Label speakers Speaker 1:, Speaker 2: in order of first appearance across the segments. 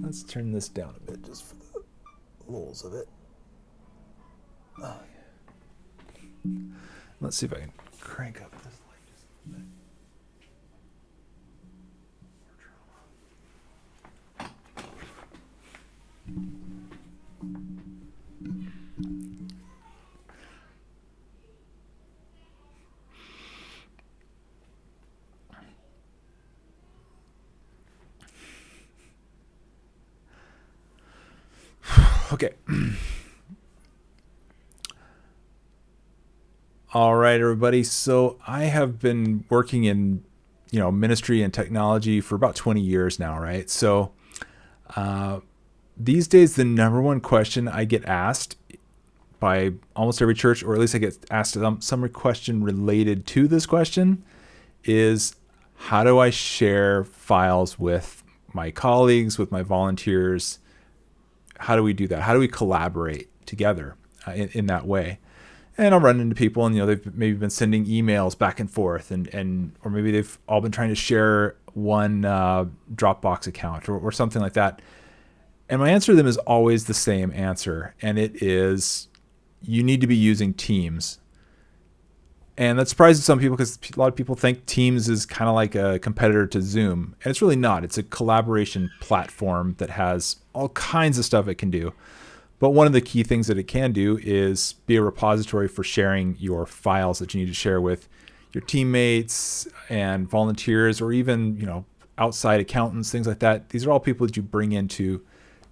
Speaker 1: Let's turn this down a bit just for the lulls of it. Let's see if I can crank up this light just a little bit. Okay. All right, everybody. So I have been working in, ministry and technology for about 20 years now, right? So these days, the number one question I get asked by almost every church, or at least I get asked some question related to this question, is how do I share files with my colleagues, with my volunteers? How do we do that? How do we collaborate together in that way? And I'll run into people, and they've maybe been sending emails back and forth, and or maybe they've all been trying to share one Dropbox account or something like that. And my answer to them is always the same answer, and it is you need to be using Teams. And that surprises some people because a lot of people think Teams is kind of like a competitor to Zoom, and it's really not. It's a collaboration platform that has all kinds of stuff it can do. But one of the key things that it can do is be a repository for sharing your files that you need to share with your teammates and volunteers, or even, outside accountants, things like that. These are all people that you bring into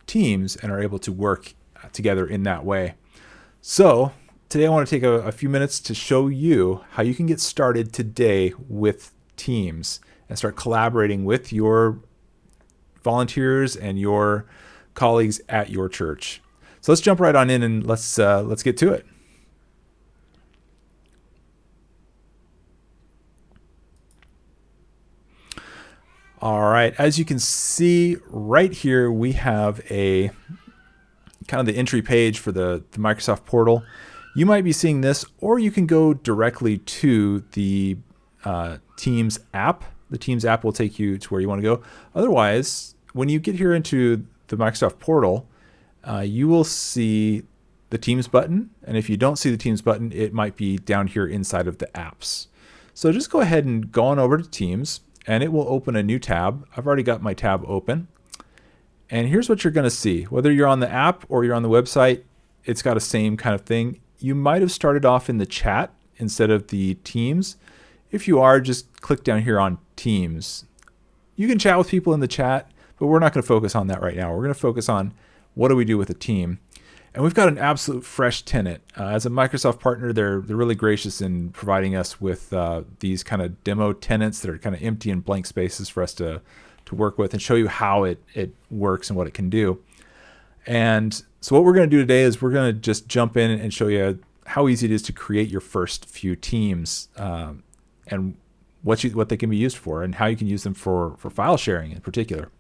Speaker 1: Teams and are able to work together in that way. So today I want to take a few minutes to show you how you can get started today with Teams and start collaborating with your volunteers and your colleagues at your church. So let's jump right on in and let's get to it. All right, as you can see right here, we have a kind of the entry page for the Microsoft portal. You might be seeing this, or you can go directly to the Teams app. The Teams app will take you to where you want to go. Otherwise, when you get here into the Microsoft portal, you will see the Teams button. And if you don't see the Teams button, it might be down here inside of the apps. So just go ahead and go on over to Teams, and it will open a new tab. I've already got my tab open. And here's what you're going to see. Whether you're on the app or you're on the website, it's got the same kind of thing. You might have started off in the chat instead of the Teams. If you are, just click down here on Teams. You can chat with people in the chat, but we're not going to focus on that right now. We're going to focus on what do we do with a team. And we've got an absolute fresh tenant. As a Microsoft partner, they're really gracious in providing us with these kind of demo tenants that are kind of empty and blank spaces for us to work with and show you how it works and what it can do. And so what we're going to do today is we're going to just jump in and show you how easy it is to create your first few teams and what they can be used for and how you can use them for file sharing in particular.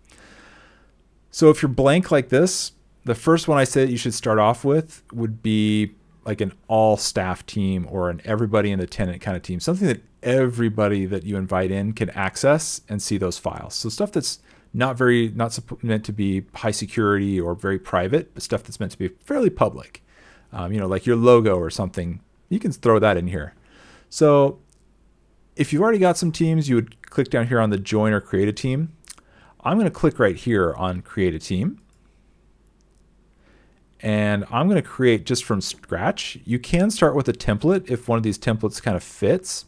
Speaker 1: So if you're blank like this, the first one I said you should start off with would be like an all staff team or an everybody in the tenant kind of team, something that everybody that you invite in can access and see those files. So stuff that's not meant to be high security or very private, but stuff that's meant to be fairly public. Like your logo or something, you can throw that in here. So if you've already got some teams, you would click down here on the join or create a team. I'm going to click right here on create a team. And I'm going to create just from scratch. You can start with a template if one of these templates kind of fits.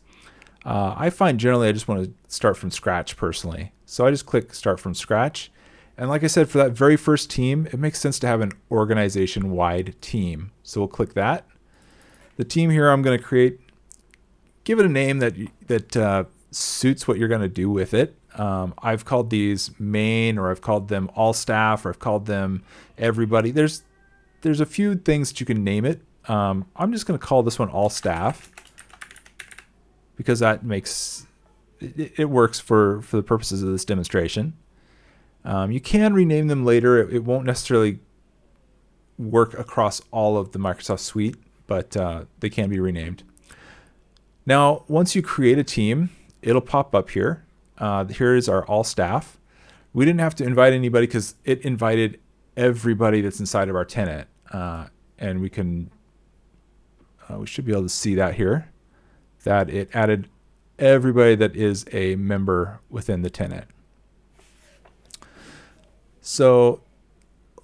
Speaker 1: I find generally I just want to start from scratch personally. So I just click start from scratch. And like I said, for that very first team, it makes sense to have an organization-wide team. So we'll click that. The team here I'm going to create, give it a name that suits what you're going to do with it. I've called these main, or I've called them all staff, or I've called them everybody. There's a few things that you can name it. I'm just going to call this one all staff because that makes it works for the purposes of this demonstration. You can rename them later. It won't necessarily work across all of the Microsoft suite, but they can be renamed. Now, once you create a team, it'll pop up here. Here is our all staff. We didn't have to invite anybody because it invited everybody that's inside of our tenant. And we should be able to see that here, that it added everybody that is a member within the tenant. So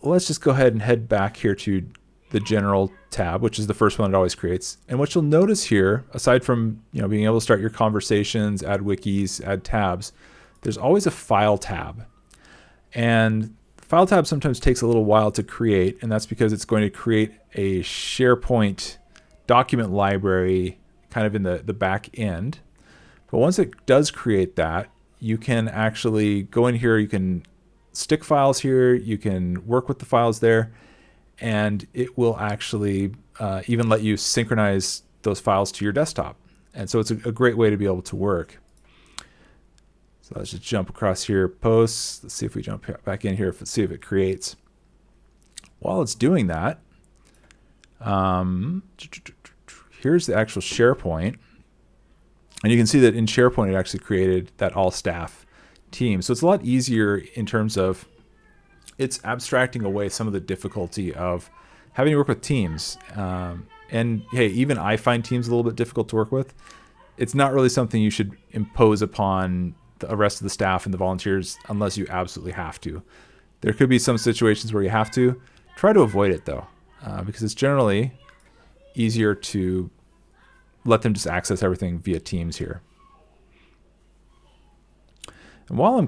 Speaker 1: let's just go ahead and head back here to the general tab, which is the first one it always creates. And what you'll notice here, aside from being able to start your conversations, add wikis, add tabs, there's always a file tab. And file tab sometimes takes a little while to create, and that's because it's going to create a SharePoint document library kind of in the back end. But once it does create that, you can actually go in here, you can stick files here, you can work with the files there, and it will actually even let you synchronize those files to your desktop. And so it's a great way to be able to work. So let's just jump across here, posts. Let's see if we jump back in here, see if it creates. While it's doing that, here's the actual SharePoint. And you can see that in SharePoint, it actually created that all staff team. So it's a lot easier in terms of it's abstracting away some of the difficulty of having to work with teams. And hey, even I find teams a little bit difficult to work with. It's not really something you should impose upon the rest of the staff and the volunteers unless you absolutely have to. There could be some situations where you have to. Try to avoid it though, because it's generally easier to let them just access everything via Teams here. And while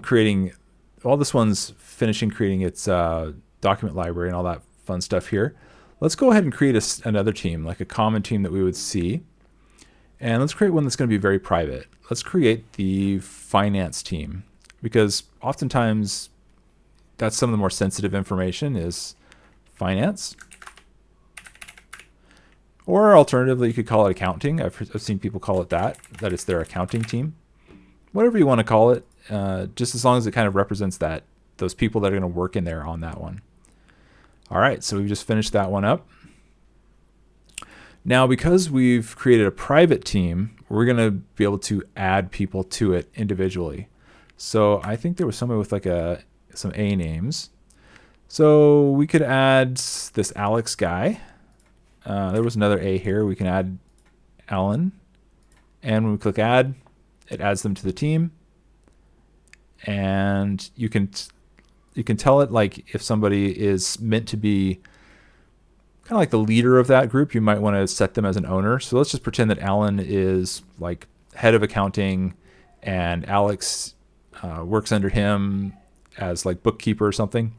Speaker 1: this one's finishing creating its document library and all that fun stuff here, let's go ahead and create another team, like a common team that we would see. And let's create one that's going to be very private. Let's create the finance team, because oftentimes that's some of the more sensitive information is finance. Or alternatively, you could call it accounting. I've seen people call it that it's their accounting team. Whatever you want to call it, just as long as it kind of represents those people that are going to work in there on that one. All right, so we've just finished that one up. Now, because we've created a private team, we're going to be able to add people to it individually. So I think there was somebody with like some A names. So we could add this Alex guy. There was another A here. We can add Alan. And when we click add, it adds them to the team. And you can tell it like if somebody is meant to be kind of like the leader of that group, you might want to set them as an owner. So let's just pretend that Alan is like head of accounting and Alex works under him as like bookkeeper or something.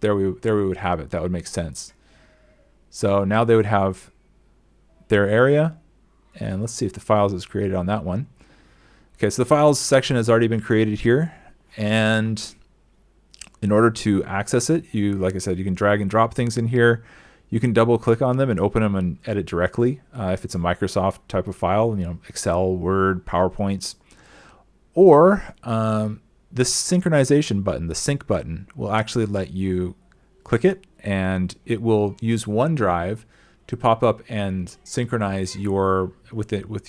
Speaker 1: There we would have it. That would make sense. So now they would have their area, and let's see if the files is created on that one. Okay, so the files section has already been created here, and in order to access it, like I said, you can drag and drop things in here. You can double click on them and open them and edit directly if it's a Microsoft type of file, Excel, Word, PowerPoints. Or this synchronization button, the sync button, will actually let you click it, and it will use OneDrive to pop up and synchronize with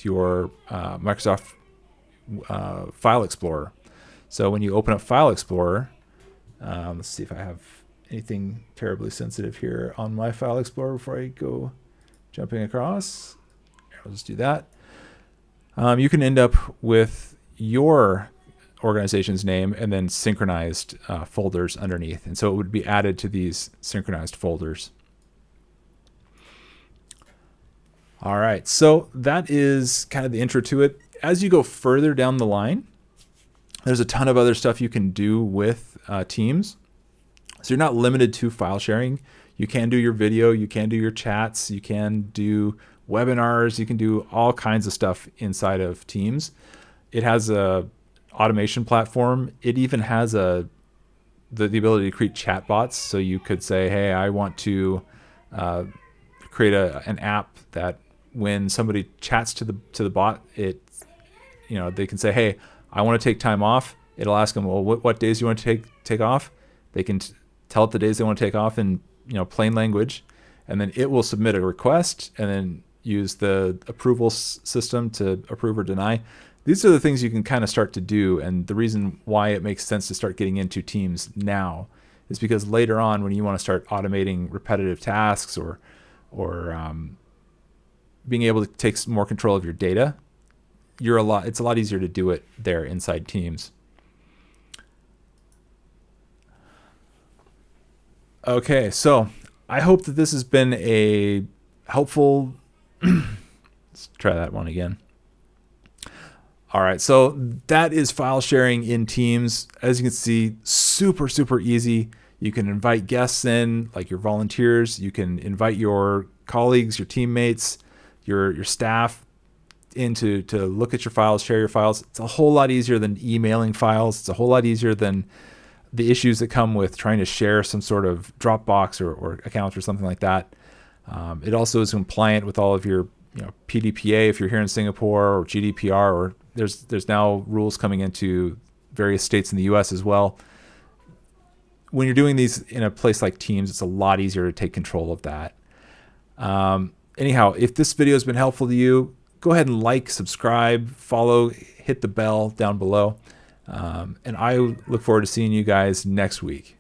Speaker 1: your Microsoft File Explorer. So when you open up File Explorer, let's see if I have anything terribly sensitive here on my File Explorer before I go jumping across. I'll just do that. You can end up with your organization's name and then synchronized folders underneath. And so it would be added to these synchronized folders. All right, so that is kind of the intro to it. As you go further down the line, there's a ton of other stuff you can do with Teams. So you're not limited to file sharing. You can do your video, you can do your chats, you can do webinars, you can do all kinds of stuff inside of Teams. It has a automation platform. It even has the ability to create chatbots. So you could say, hey, I want to create an app that when somebody chats to the bot, they can say, hey, I want to take time off. It'll ask them, well, what days do you want to take off? They can tell it the days they want to take off in plain language, and then it will submit a request and then use the approval system to approve or deny. these are the things you can kind of start to do. And the reason why it makes sense to start getting into Teams now is because later on, when you want to start automating repetitive tasks or being able to take more control of your data, it's a lot easier to do it there inside Teams. Okay, so I hope that this has been a helpful. Let's try that one again. All right, so that is file sharing in Teams. As you can see, super, super easy. You can invite guests in, like your volunteers. You can invite your colleagues, your teammates, your staff in to look at your files, share your files. It's a whole lot easier than emailing files. It's a whole lot easier than the issues that come with trying to share some sort of Dropbox or account or something like that. It also is compliant with all of your PDPA if you're here in Singapore, or GDPR, or there's now rules coming into various states in the US as well. When you're doing these in a place like Teams, it's a lot easier to take control of that. Anyhow, if this video has been helpful to you, go ahead and like, subscribe, follow, hit the bell down below. And I look forward to seeing you guys next week.